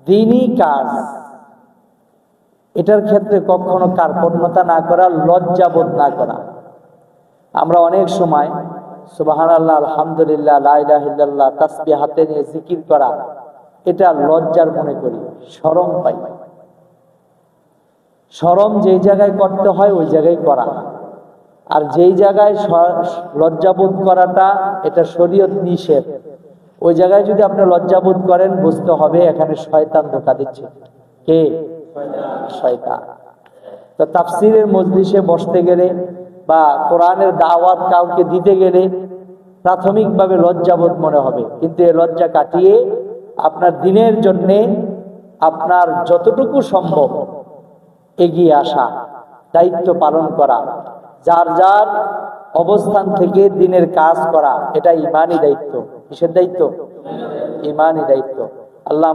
দ্বীনি কাজ, এটার ক্ষেত্রে কখনো কার্পণ্যতা না করা, লজ্জাবোধ না করা। আমরা অনেক সময় সুবহানাল্লাহ, আলহামদুলিল্লাহ, লা ইলাহা ইল্লাল্লাহ তাসবিহ হাতে নিয়ে জিকির করা, এটা লজ্জার মনে করি, শরম পাই। শরম যেই জায়গায় করতে হয় ওই জায়গায় করা, আর যেই জায়গায় লজ্জাবোধ করাটা এটা শরীয়ত নিষেধ, ওই জায়গায় যদি আপনি লজ্জাবোধ করেন, বুঝতে হবে এখানে শয়তান ধোঁকা দিচ্ছে। কে? শয়তান। তো তাফসীরের মজলিসে বসতে গেলে বা কোরআনের দাওয়াত কাউকে দিতে গেলে প্রাথমিকভাবে লজ্জাবোধ মনে হবে, কিন্তু এই লজ্জা কাটিয়ে আপনার দিনের জন্যে আপনার যতটুকু সম্ভব এগিয়ে আসা, দায়িত্ব পালন করা, যার যার অবস্থান থেকে দিনের কাজ করা, এটা ঈমানি দায়িত্ব। কিসের দায়িত্ব? ঈমানি দায়িত্ব। আল্লাহ